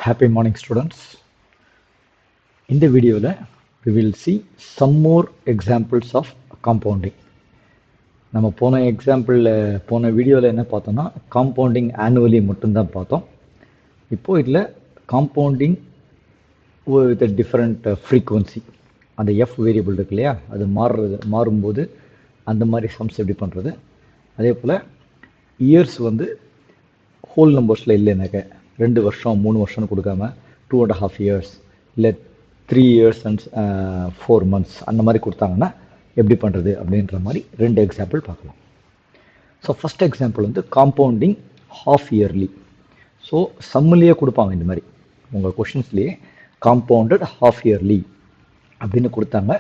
Happy morning, students. In the video, we will see some more examples of compounding. நம்ம போன வீடியோவில் என்ன பார்த்தோம்னா காம்பவுண்டிங் ஆனுவலி மட்டும்தான் பார்த்தோம். இப்போ இதில் காம்பவுண்டிங் வித் டிஃப்ரெண்ட் ஃப்ரீக்குவன்சி, அந்த எஃப் வேரியபிள் இருக்கு இல்லையா, அது மாறும்போது அந்த மாதிரி சம்ஸ் எப்படி பண்ணுறது. அதே போல் இயர்ஸ் ஹோல் நம்பர்ஸில் இல்லைனாக்க 2 வருஷம் 3 வருஷம்னு கொடுக்காம 2.5 years இல்லை 3 years and 4 months அந்த மாதிரி கொடுத்தாங்கன்னா எப்படி பண்ணுறது அப்படின்ற மாதிரி 2 எக்ஸாம்பிள் பார்க்கலாம். So first example compounding half yearly. So சம்மிலேயே கொடுப்பாங்க இந்த மாதிரி உங்கள் கொஷின்ஸ்லேயே காம்பவுண்டட் ஹாஃப் இயர்லி அப்படின்னு கொடுத்தாங்க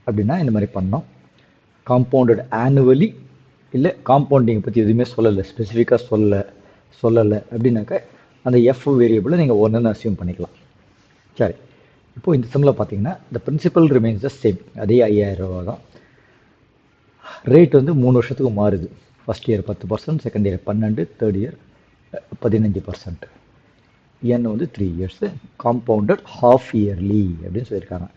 அப்படின்னா இந்த மாதிரி பண்ணோம். காம்பவுண்டட் ஆனுவலி இல்லை காம்பவுண்டிங்கை பற்றி எதுவுமே ஸ்பெசிஃபிக்காக சொல்லலை அப்படின்னாக்க அந்த எஃப் வேரியபிளை நீங்கள் ஒன்றுன்னு அசியூம் பண்ணிக்கலாம். சரி, இப்போது இந்த சம்மில் பார்த்தீங்கன்னா இந்த பிரின்சிபல் ரிமைன்ஸ் த சேம், அதே 5000 ரூபா தான். ரேட் 3 வருஷத்துக்கு மாறுது. First year 10%, second year 12%, third year 15%. என் 3 years. காம்பவுண்டட் ஹாஃப் இயர்லி அப்படின்னு சொல்லியிருக்காங்க.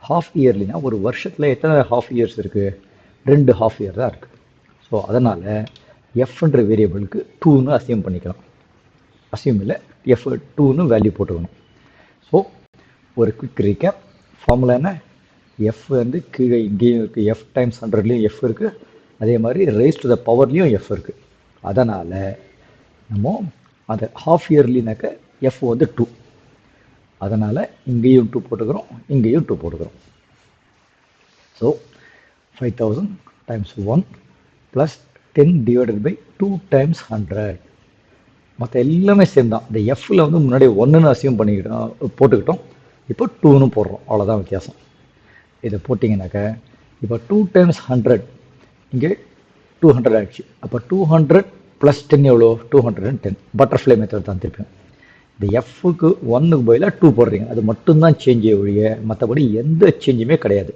ஹாஃப் இயர்லினா ஒரு வருஷத்தில் எத்தனை ஹாஃப் இயர்ஸ் இருக்குது? 2 ஹாஃப் இயர் தான் இருக்குது. ஸோ அதனால் எஃப்ன்ற வேரியபிளுக்கு 2ன்னு அசியூம் பண்ணிக்கலாம். அசியூம் இல்லை, எஃப் 2ன்னு வேல்யூ போட்டுக்கணும். ஸோ ஒரு குவிக் ரீகேப். ஃபார்முலா என்ன? எஃப் கீழே இங்கேயும் இருக்குது, எஃப் டைம்ஸ் 100லேயும் எஃப் இருக்குது, அதே மாதிரி ரேஸ் டு த பவர்லேயும் எஃப் இருக்குது. அதனால் நம்ம அந்த ஹாஃப் இயர்லினாக்க எஃப் 2. அதனால் இங்கேயும் 2 போட்டுக்கிறோம், இங்கேயும் 2 போட்டுக்கிறோம். So 5000 times 1 plus 10 divided by 2 times 100. மற்ற எல்லாமே சேம் தான். இந்த எஃப்பில் முன்னாடி 1ன்னு அசியூம் போட்டுக்கிட்டோம், இப்போ 2ன்னு போடுறோம், அவ்வளோதான் வித்தியாசம். இதை போட்டிங்கனாக்க இப்போ 2 டைம்ஸ் 100 இங்கே 200 ஆகிடுச்சு. அப்போ 200 ப்ளஸ் 10 எவ்வளோ? 210. பட்டர்ஃப்ளை மெத்தட் தான் திருப்பியும். இந்த எஃப்க்கு 1க்கு பதிலாக 2 போடுறீங்க, அது மட்டும்தான் சேஞ்சே ஒழிய மற்றபடி எந்த சேஞ்சுமே கிடையாது.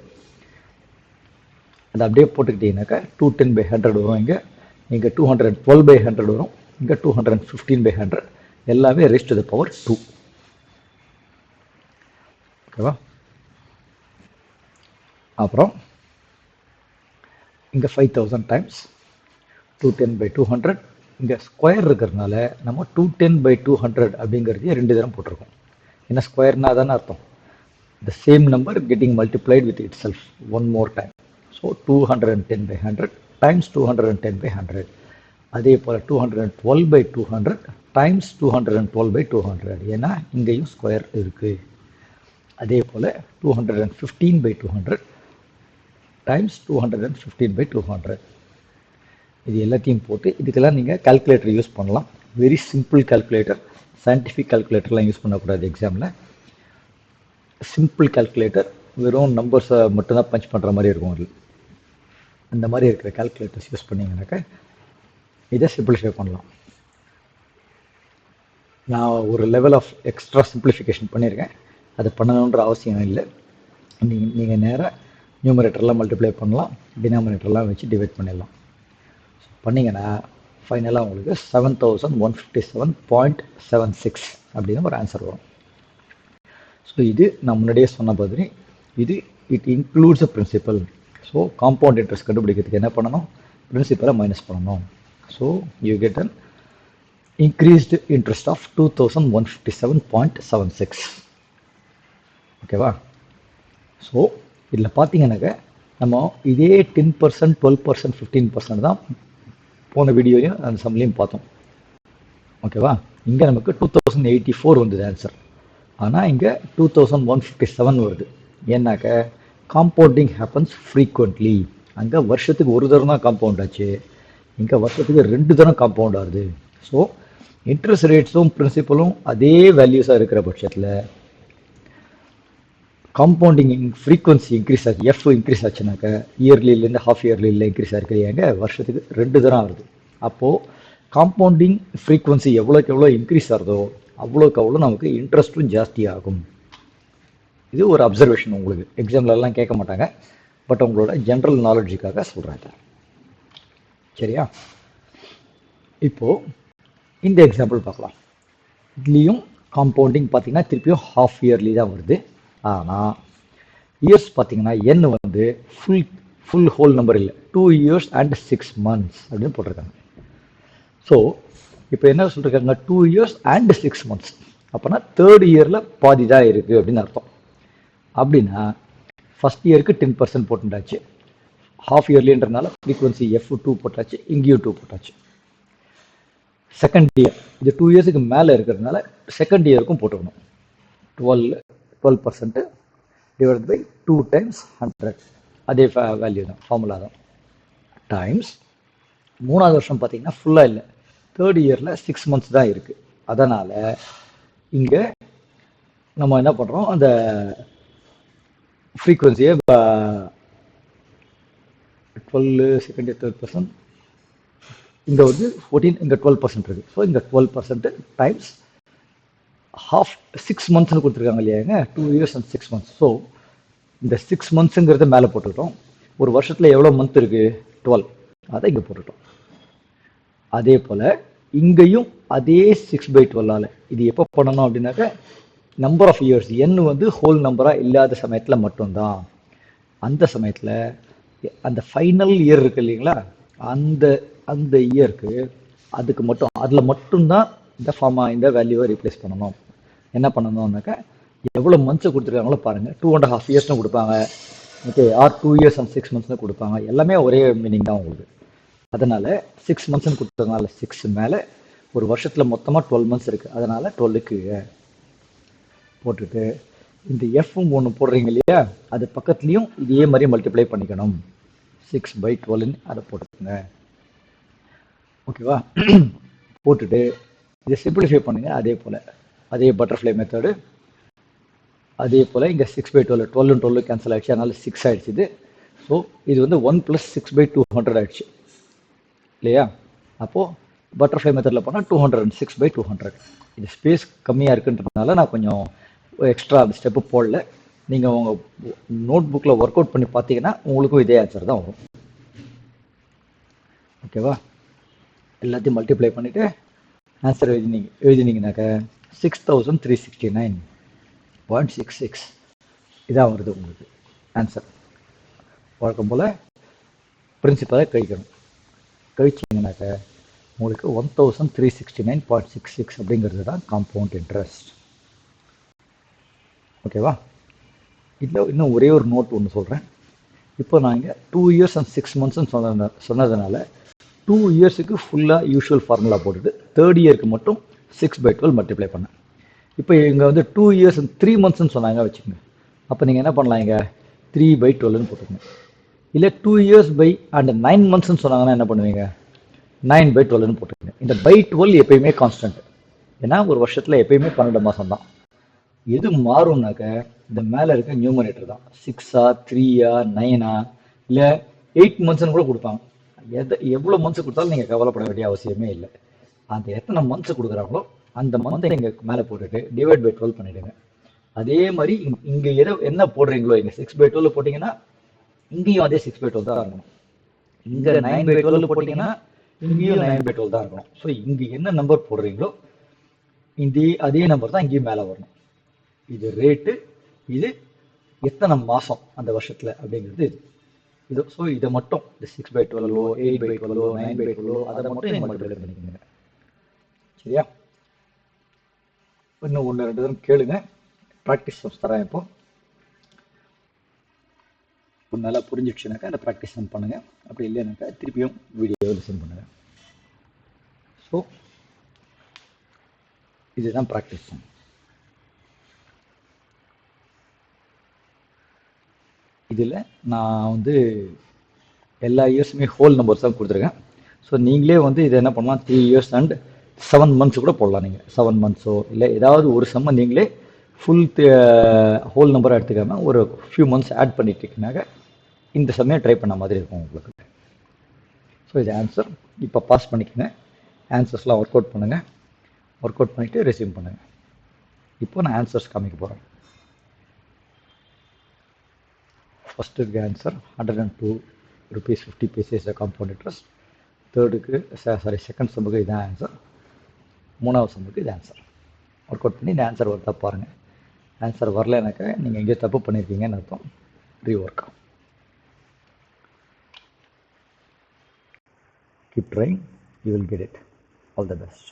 அதை அப்படியே போட்டுக்கிட்டீங்கன்னாக்கா 210/100 வரும். இங்கே 212/100 வரும், இங்கே 215/100, எல்லாமே ரேஸ் டு த பவர் 2. ஓகேவா? அப்புறம் இங்கே 5000 டைம்ஸ் 210/200. இங்கே ஸ்கொயர் இருக்கிறதுனால நம்ம 210/200 அப்படிங்கிறதையே 2 தரம் போட்டிருக்கோம். ஏன்னா ஸ்கொயர்னா தானே அர்த்தம். The same number getting multiplied with it self one more time. So 210/100 times 210/100. அதே போல் 212/200 டைம்ஸ் 212/200. ஏன்னா இங்கேயும் ஸ்கொயர் இருக்குது. அதே போல் 215/200 டைம்ஸ் 215/200. இது எல்லாத்தையும் போட்டு இதுக்கெல்லாம் நீங்கள் கால்குலேட்டர் யூஸ் பண்ணலாம். வெரி சிம்பிள் கால்குலேட்டர், சயின்டிஃபிக் கால்குலேட்டர்லாம் யூஸ் பண்ணக்கூடாது எக்ஸாமில். சிம்பிள் கால்குலேட்டர், வெறும் நம்பர்ஸை மட்டும்தான் பஞ்ச் பண்ணுற மாதிரி இருக்கும். அதில் அந்த மாதிரி இருக்கிற கால்குலேட்டர்ஸ் யூஸ் பண்ணிங்கனாக்கா இதை சிம்பிளிஃபை பண்ணலாம். நான் ஒரு லெவல் ஆஃப் எக்ஸ்ட்ரா சிம்பிளிஃபிகேஷன் பண்ணியிருக்கேன், அதை பண்ணணுன்ற அவசியம் இல்லை. நீங்கள் நேராக நியூமரேட்டர்லாம் மல்டிப்ளை பண்ணலாம், டினாமினேட்டர்லாம் வச்சு டிவைட் பண்ணிடலாம். பண்ணிங்கன்னா ஃபைனலாக உங்களுக்கு 7157.76 அப்படின்னு ஒரு ஆன்சர் வரும். ஸோ இது நான் முன்னாடியே சொன்ன மாதிரி இது it includes a principal. So compound interest கண்டுபிடிக்கிறதுக்கு என்ன பண்ணணும்? பிரின்சிபலை மைனஸ் பண்ணணும். So you get an increased interest of 2157.76. ஓகேவா? ஸோ இதில் பார்த்தீங்கன்னாக்க நம்ம இதே 10%, 12%, 15% தான் போன வீடியோலையும் அந்த சம்லையும் பார்த்தோம். ஓகேவா? இங்கே நமக்கு 2084 வந்தது ஆன்சர். ஆனால் இங்கே 2157 வருது. ஏன்னாக்க காம்பவுண்டிங் ஹேப்பன்ஸ் ஃப்ரீக்வெண்ட்லி. அங்கே வருஷத்துக்கு ஒரு தரம் தான் காம்பவுண்ட் ஆச்சு, இங்கே வருஷத்துக்கு 2 தரம் காம்பவுண்ட் ஆகுது. ஸோ இன்ட்ரெஸ்ட் ரேட்ஸும் பிரின்சிபலும் அதே வேல்யூஸாக இருக்கிற பட்சத்தில் காம்பவுண்டிங் ஃப்ரீக்வன்சி இன்க்ரீஸ் ஆச்சு, எஃப் இன்க்ரீஸ் ஆச்சுனாக்க இயர்லிலேருந்து ஹாஃப் இயர்லியில் இன்க்ரீஸ் ஆகிருக்கு. ஏங்க வருஷத்துக்கு 2 தரம் ஆகுது. அப்போது காம்பவுண்டிங் ஃப்ரீக்வன்சி எவ்வளோக்கு எவ்வளோ இன்க்ரீஸ் ஆகுதோ அவ்வளோக்கு அவ்வளோ நமக்கு இன்ட்ரெஸ்ட்டும் ஜாஸ்தி ஆகும். இது ஒரு அப்சர்வேஷன். உங்களுக்கு எக்ஸாம்லலாம் கேட்க மாட்டாங்க, பட் உங்களோட ஜென்ரல் நாலேஜுக்காக சொல்கிறாங்க. சரியா? இப்போது இந்த எக்ஸாம்பிள் பார்க்கலாம். இதுலேயும் காம்பவுண்டிங் பார்த்தீங்கன்னா திருப்பியும் ஹாஃப் இயர்லி தான் வருது. ஆனால் இயர்ஸ் பார்த்தீங்கன்னா என் வந்து ஃபுல் ஃபுல் ஹோல் நம்பர் இல்லை, 2 years and 6 months அப்படின்னு போட்டிருக்காங்க. ஸோ இப்போ என்ன சொல்லியிருக்காங்க, 2 years and 6 months, அப்போனா தேர்ட் இயரில் பாதி தான் இருக்குது அப்படின்னு அர்த்தம். அப்படின்னா ஃபஸ்ட் இயருக்கு 10% போட்டுட்டாச்சு, ஹாஃப் இயர்லின்றனால ஃப்ரீக்வன்சி F2 போட்டாச்சு, இங்கேயும் 2 போட்டாச்சு. செகண்ட் இயர் இது 2 இயர்ஸுக்கு மேலே இருக்கிறதுனால செகண்ட் இயருக்கும் போட்டுக்கணும். 12% டிவைட் பை 2 times 100, அதே வேல்யூ தான், ஃபார்முலா தான், டைம்ஸ் மூணாவது வருஷம் பார்த்தீங்கன்னா ஃபுல்லாக இல்லை, தேர்ட் இயரில் 6 months தான் இருக்குது. அதனால் இங்கே நம்ம என்ன பண்ணுறோம், அந்த ஃப்ரீக்வன்சியை 12 செகண்ட் இயர் 3%, இங்கே வந்து 14, இங்கே 12% இருக்குது. ஸோ இங்கே 12% டைம்ஸ் ஹாஃப் 6 monthsனு கொடுத்துருக்காங்க இல்லையாங்க, 2 years and 6 months. ஸோ இந்த 6 monthsங்கிறத மேலே போட்டுக்கிட்டோம். ஒரு வருஷத்தில் எவ்வளோ மந்த் இருக்குது, 12, அதை இங்கே போட்டுட்டோம். அதே போல் இங்கேயும் அதே 6/12ஆல் இது எப்போ பண்ணணும் அப்படின்னாக்க நம்பர் ஆஃப் இயர்ஸ் என் வந்து ஹோல் நம்பராக இல்லாத சமயத்தில் மட்டும்தான். அந்த சமயத்தில் அந்த ஃபைனல் இயர் இருக்கு இல்லைங்களா, அந்த அந்த இயருக்கு அதுக்கு மட்டும் அதில் மட்டும்தான் இந்த வேல்யூவை ரீப்ளேஸ் பண்ணணும். என்ன பண்ணணும்னாக்கா எவ்வளோ மந்த்ஸை கொடுத்துருக்காங்களோ பாருங்கள், 2.5 yearsனு கொடுப்பாங்க, ஓகே, ஆர் 2 years and 6 monthsனு கொடுப்பாங்க, எல்லாமே ஒரே மீனிங் தான் உங்களுக்கு. அதனால் 6 monthsனு கொடுத்ததுனால 6 மேலே ஒரு வருஷத்தில் மொத்தமாக 12 months இருக்குது, அதனால் 12க்கு போட்டுட்டு இந்த எஃப்பும் ஒன்று போடுறீங்க இல்லையா, அது பக்கத்துலேயும் இதே மாதிரி மல்டிப்ளை பண்ணிக்கணும், 6/12ன்னு அதை போட்டுக்கோங்க. ஓகேவா? போட்டுட்டு இதை சிம்பிளிஃபை பண்ணுங்கள். அதே போல் அதே பட்டர்ஃப்ளை மெத்தடு, அதே போல் இங்கே 6/12, 12 12 கேன்சல் ஆகிடுச்சு, அதனால் 6 ஆகிடுச்சு இது. ஸோ இது வந்து 1 + 6/200 ஆகிடுச்சு இல்லையா. அப்போது பட்டர்ஃப்ளை மெத்தடில் போனால் 206/200. இது ஸ்பேஸ் கம்மியாக இருக்குன்றதுனால நான் கொஞ்சம் எக்ஸ்ட்ரா அந்த ஸ்டெப்பு போடல. நீங்கள் உங்கள் நோட் புக்கில் ஒர்க் அவுட் பண்ணி பார்த்தீங்கன்னா உங்களுக்கும் இதே ஆன்சர் தான் வரும். ஓகேவா? எல்லாத்தையும் மல்டிப்ளை பண்ணிவிட்டு ஆன்சர் எழுதினீங்கனாக்க 6369.66 இதான் வருது உங்களுக்கு ஆன்சர். வழக்கம் போல் பிரின்சிபலை கழிக்கணும். கழிச்சிங்கனாக்க உங்களுக்கு 1369.66 அப்படிங்கிறது தான் காம்பவுண்ட் இன்ட்ரெஸ்ட். ஓகேவா? இதில் இன்னும் ஒரே ஒரு நோட் ஒன்று சொல்கிறேன். இப்போ நான் இங்கே 2 years and 6 monthsன்னு சொன்னதுனால 2 yearsக்கு ஃபுல்லாக யூஷுவல் ஃபார்முலா போட்டுட்டு தேர்ட் இயருக்கு மட்டும் 6/12 மல்டிப்ளை பண்ணேன். இப்போ இங்கே வந்து 2 years and 3 monthsன்னு சொன்னாங்க வச்சுக்கோங்க. அப்போ நீங்கள் என்ன பண்ணலாம், இங்கே 3/12ன்னு போட்டுக்கணும். இல்லை 2 years and 9 monthsன்னு சொன்னாங்கன்னா என்ன பண்ணுவீங்க, 9/12ன்னு போட்டுக்கோங்க. இந்த /12 எப்பயுமே கான்ஸ்டன்ட், ஏன்னா ஒரு வருஷத்தில் எப்பயுமே 12 மாதம் தான். எது மாறும்னாக்க இந்த மேலே இருக்க நியூமரேட்டர் தான். 6ஆ 3ஆ 9ஆ இல்லை 8 monthsன்னு கூட கொடுப்பாங்க. எவ்வளோ மந்த்ஸ் கொடுத்தாலும் நீங்கள் கவலைப்பட வேண்டிய அவசியமே இல்லை. அந்த எத்தனை மந்த்ஸ் கொடுக்குறாங்களோ அந்த மந்த்தை இங்கே மேலே போட்டுட்டு /12 பண்ணிவிடுங்க. அதே மாதிரி இங்கே என்ன போடுறீங்களோ, இங்கே 6/12 போட்டிங்கன்னா இங்கேயும் அதே 6/12 தான் இருக்கணும். இங்கே 9/12 போட்டிங்கன்னா இங்கேயும் 9/12 தான் இருக்கணும். ஸோ இங்கே என்ன நம்பர் போடுறீங்களோ அதே நம்பர் தான் இங்கேயும் மேலே வரணும். இது ரேட்டு, இது எத்தனை மாதம் அந்த வருஷத்தில் அப்படிங்கிறது இது. ஸோ இதை மட்டும் இந்த 6/12, 8/12, 9/12 அதை மட்டும் நீங்கள் மல்டிப்ளை பண்ணிக்கோங்க. சரியா? இன்னும் 1 2 தரம் கேளுங்க, ப்ராக்டிஸ் தரேன். இப்போ நல்லா புரிஞ்சிடுச்சுனாக்கா அந்த ப்ராக்டிஸ் பண்ணுங்கள், அப்படி இல்லைனாக்கா திருப்பியும் வீடியோ லிசன் பண்ணுங்கள். ஸோ இதுதான் ப்ராக்டிஸ். இதில் நான் வந்து எல்லா இயர்ஸுமே ஹோல் நம்பர்ஸ் தான் கொடுத்துருக்கேன். ஸோ நீங்களே வந்து இதை என்ன பண்ணலாம், 3 years and 7 months கூட போடலாம். நீங்கள் 7 monthsோ இல்லை ஏதாவது ஒரு சம்ம நீங்களே ஃபுல் ஹோல் நம்பராக எடுத்துக்காமல் ஒரு ஃபியூ மந்த்ஸ் ஆட் பண்ணிட்டீங்கன்னாக்க இந்த சமயம் ட்ரை பண்ண மாதிரி இருக்கும் உங்களுக்கு. ஸோ இது ஆன்சர். இப்போ பாஸ் பண்ணிக்கோங்க, ஆன்சர்ஸ்லாம் ஒர்க் அவுட் பண்ணுங்கள், ஒர்க் அவுட் பண்ணிவிட்டு ரெஸ்யூம் பண்ணுங்கள். இப்போ நான் ஆன்சர்ஸ் காமிக்க போகிறேன். ஃபஸ்ட்டு இருக்க answer 102 rupees 50 paise is a compound interest. தேர்டுக்கு செகண்ட் சம்முக்கு இதான் ஆன்சர். மூணாவது சம்முக்கு இது ஆன்சர். ஒர்க் அவுட் பண்ணி இந்த ஆன்சர் வருதா பாருங்கள். ஆன்சர் வரலனாக்கா நீங்கள் எங்கேயோ தப்பு பண்ணியிருக்கீங்கன்னு அர்த்தம். Rework. Keep trying, you will get it. All the best.